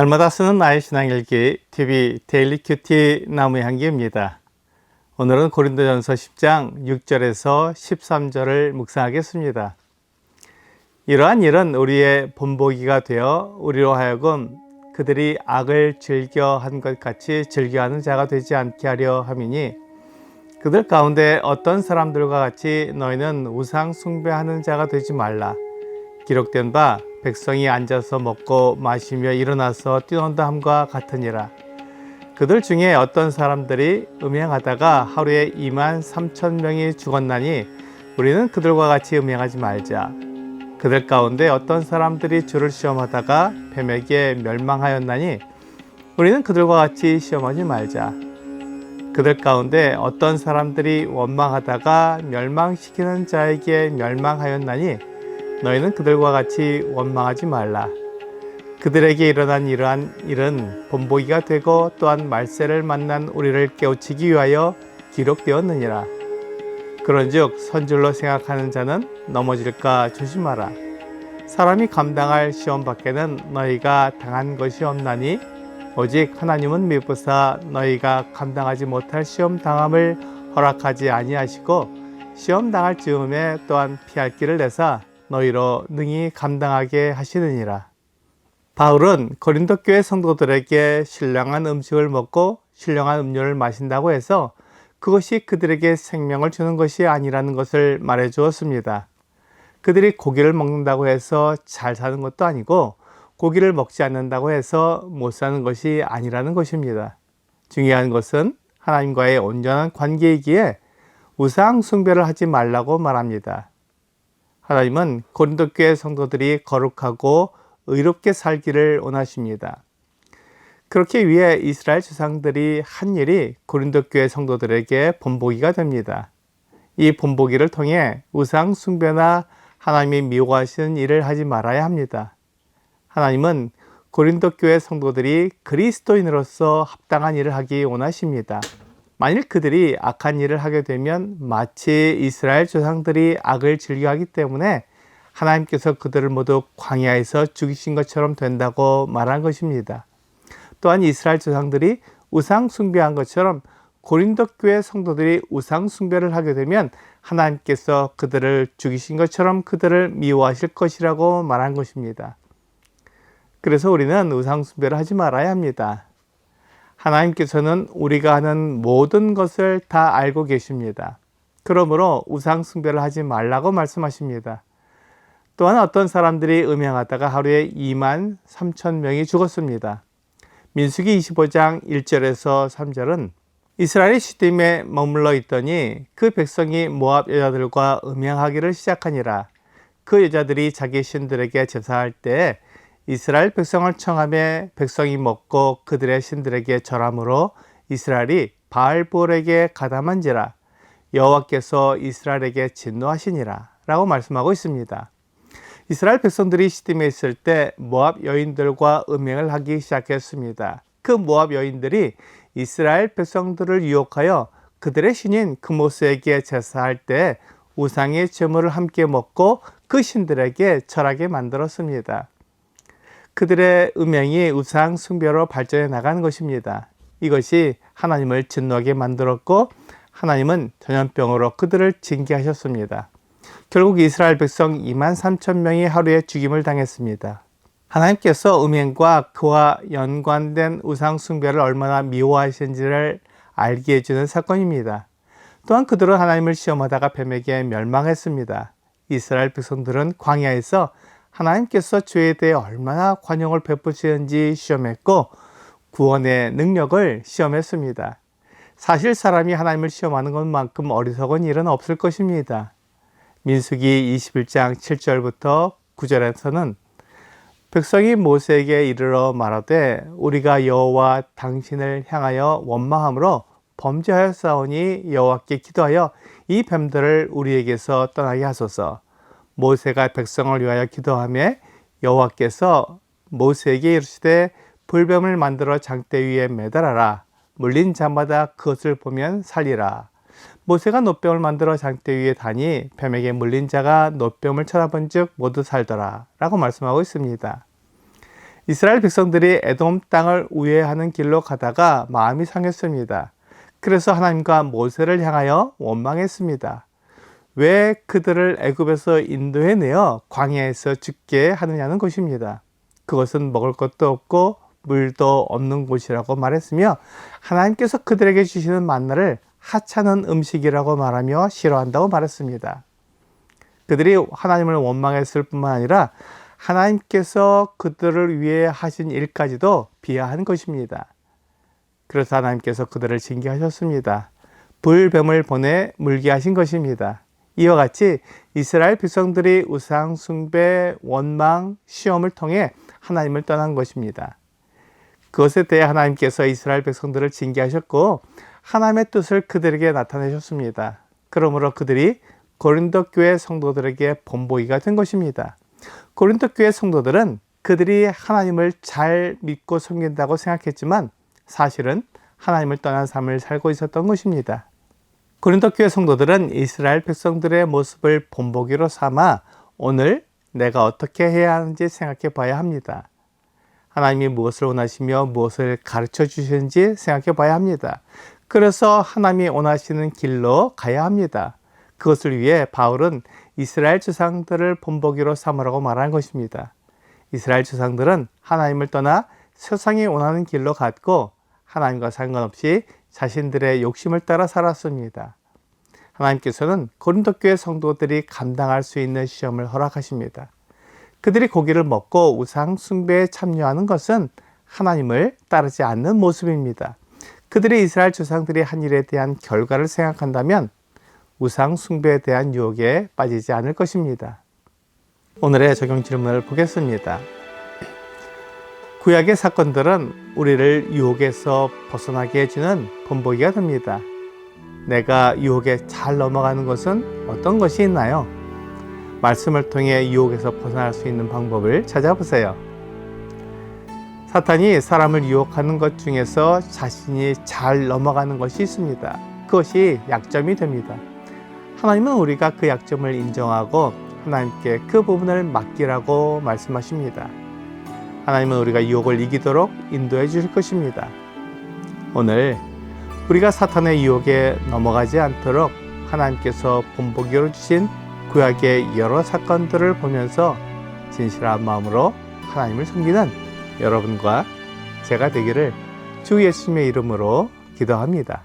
날마다 쓰는 나의 신앙일기 TV 데일리 큐티 나무의 향기입니다. 오늘은 고린도전서 10장 6절에서 13절을 묵상하겠습니다. 이러한 일은 우리의 본보기가 되어 우리로 하여금 그들이 악을 즐겨한 것 같이 즐겨하는 자가 되지 않게 하려 함이니, 그들 가운데 어떤 사람들과 같이 너희는 우상 숭배하는 자가 되지 말라. 기록된 바 백성이 앉아서 먹고 마시며 일어나서 뛰논다 함과 같으니라. 그들 중에 어떤 사람들이 음행하다가 하루에 23,000명이 죽었나니 우리는 그들과 같이 음행하지 말자. 그들 가운데 어떤 사람들이 주를 시험하다가 뱀에게 멸망하였나니 우리는 그들과 같이 시험하지 말자. 그들 가운데 어떤 사람들이 원망하다가 멸망시키는 자에게 멸망하였나니 너희는 그들과 같이 원망하지 말라. 그들에게 일어난 이러한 일은 본보기가 되고 또한 말세를 만난 우리를 깨우치기 위하여 기록되었느니라. 그런즉 선줄로 생각하는 자는 넘어질까 조심하라. 사람이 감당할 시험 밖에는 너희가 당한 것이 없나니 오직 하나님은 미쁘사 너희가 감당하지 못할 시험 당함을 허락하지 아니하시고 시험 당할 즈음에 또한 피할 길을 내사 너희로 능히 감당하게 하시느니라. 바울은 고린도 교회 성도들에게 신령한 음식을 먹고 신령한 음료를 마신다고 해서 그것이 그들에게 생명을 주는 것이 아니라는 것을 말해 주었습니다. 그들이 고기를 먹는다고 해서 잘 사는 것도 아니고 고기를 먹지 않는다고 해서 못 사는 것이 아니라는 것입니다. 중요한 것은 하나님과의 온전한 관계이기에 우상 숭배를 하지 말라고 말합니다. 하나님은 고린도 교회 성도들이 거룩하고 의롭게 살기를 원하십니다. 그렇게 위해 이스라엘 조상들이 한 일이 고린도 교회 성도들에게 본보기가 됩니다. 이 본보기를 통해 우상 숭배나 하나님이 미워하시는 일을 하지 말아야 합니다. 하나님은 고린도 교회 성도들이 그리스도인으로서 합당한 일을 하기 원하십니다. 만일 그들이 악한 일을 하게 되면 마치 이스라엘 조상들이 악을 즐겨하기 때문에 하나님께서 그들을 모두 광야에서 죽이신 것처럼 된다고 말한 것입니다. 또한 이스라엘 조상들이 우상 숭배한 것처럼 고린도 교회 성도들이 우상 숭배를 하게 되면 하나님께서 그들을 죽이신 것처럼 그들을 미워하실 것이라고 말한 것입니다. 그래서 우리는 우상 숭배를 하지 말아야 합니다. 하나님께서는 우리가 하는 모든 것을 다 알고 계십니다. 그러므로 우상 숭배를 하지 말라고 말씀하십니다. 또한 어떤 사람들이 음행하다가 하루에 23,000명이 죽었습니다. 민수기 25장 1절에서 3절은 이스라엘이 시딤에 머물러 있더니 그 백성이 모압 여자들과 음행하기를 시작하니라. 그 여자들이 자기 신들에게 제사할 때 이스라엘 백성을 청하며 백성이 먹고 그들의 신들에게 절함으로 이스라엘이 바알볼에게 가담한지라. 여호와께서 이스라엘에게 진노하시니라 라고 말씀하고 있습니다. 이스라엘 백성들이 시딤에 있을 때 모압 여인들과 음행을 하기 시작했습니다. 그 모압 여인들이 이스라엘 백성들을 유혹하여 그들의 신인 그모스에게 제사할 때 우상의 제물을 함께 먹고 그 신들에게 절하게 만들었습니다. 그들의 음행이 우상 숭배로 발전해 나가는 것입니다. 이것이 하나님을 진노하게 만들었고 하나님은 전염병으로 그들을 징계하셨습니다. 결국 이스라엘 백성 23,000명이 하루에 죽임을 당했습니다. 하나님께서 음행과 그와 연관된 우상 숭배를 얼마나 미워하시는지를 알게 해주는 사건입니다. 또한 그들은 하나님을 시험하다가 뱀에게 멸망했습니다. 이스라엘 백성들은 광야에서 하나님께서 죄에 대해 얼마나 관용을 베푸시는지 시험했고 구원의 능력을 시험했습니다. 사실 사람이 하나님을 시험하는 것만큼 어리석은 일은 없을 것입니다. 민수기 21장 7절부터 9절에서는 백성이 모세에게 이르러 말하되 우리가 여호와 당신을 향하여 원망함으로 범죄하였사오니 여호와께 기도하여 이 뱀들을 우리에게서 떠나게 하소서. 모세가 백성을 위하여 기도하며 여호와께서 모세에게 이르시되 불뱀을 만들어 장대 위에 매달아라. 물린 자마다 그것을 보면 살리라. 모세가 놋뱀을 만들어 장대 위에 다니 뱀에게 물린 자가 놋뱀을 쳐다본 즉 모두 살더라 라고 말씀하고 있습니다. 이스라엘 백성들이 에돔 땅을 우회하는 길로 가다가 마음이 상했습니다. 그래서 하나님과 모세를 향하여 원망했습니다. 왜 그들을 애굽에서 인도해내어 광야에서 죽게 하느냐는 것입니다. 그것은 먹을 것도 없고 물도 없는 곳이라고 말했으며 하나님께서 그들에게 주시는 만나를 하찮은 음식이라고 말하며 싫어한다고 말했습니다. 그들이 하나님을 원망했을 뿐만 아니라 하나님께서 그들을 위해 하신 일까지도 비하한 것입니다. 그래서 하나님께서 그들을 징계하셨습니다. 불뱀을 보내 물게 하신 것입니다. 이와 같이 이스라엘 백성들이 우상 숭배, 원망, 시험을 통해 하나님을 떠난 것입니다. 그것에 대해 하나님께서 이스라엘 백성들을 징계하셨고 하나님의 뜻을 그들에게 나타내셨습니다. 그러므로 그들이 고린도 교회 성도들에게 본보기가 된 것입니다. 고린도 교회 성도들은 그들이 하나님을 잘 믿고 섬긴다고 생각했지만 사실은 하나님을 떠난 삶을 살고 있었던 것입니다. 고린도 교회 성도들은 이스라엘 백성들의 모습을 본보기로 삼아 오늘 내가 어떻게 해야 하는지 생각해 봐야 합니다. 하나님이 무엇을 원하시며 무엇을 가르쳐 주시는지 생각해 봐야 합니다. 그래서 하나님이 원하시는 길로 가야 합니다. 그것을 위해 바울은 이스라엘 조상들을 본보기로 삼으라고 말한 것입니다. 이스라엘 조상들은 하나님을 떠나 세상이 원하는 길로 갔고 하나님과 상관없이 자신들의 욕심을 따라 살았습니다. 하나님께서는 고린도 교회 성도들이 감당할 수 있는 시험을 허락하십니다. 그들이 고기를 먹고 우상 숭배에 참여하는 것은 하나님을 따르지 않는 모습입니다. 그들이 이스라엘 조상들이 한 일에 대한 결과를 생각한다면 우상 숭배에 대한 유혹에 빠지지 않을 것입니다. 오늘의 적용 질문을 보겠습니다. 구약의 사건들은 우리를 유혹에서 벗어나게 해주는 본보기가 됩니다. 내가 유혹에 잘 넘어가는 것은 어떤 것이 있나요? 말씀을 통해 유혹에서 벗어날 수 있는 방법을 찾아보세요. 사탄이 사람을 유혹하는 것 중에서 자신이 잘 넘어가는 것이 있습니다. 그것이 약점이 됩니다. 하나님은 우리가 그 약점을 인정하고 하나님께 그 부분을 맡기라고 말씀하십니다. 하나님은 우리가 유혹을 이기도록 인도해 주실 것입니다. 오늘 우리가 사탄의 유혹에 넘어가지 않도록 하나님께서 본보기로 주신 구약의 여러 사건들을 보면서 진실한 마음으로 하나님을 섬기는 여러분과 제가 되기를 주 예수님의 이름으로 기도합니다.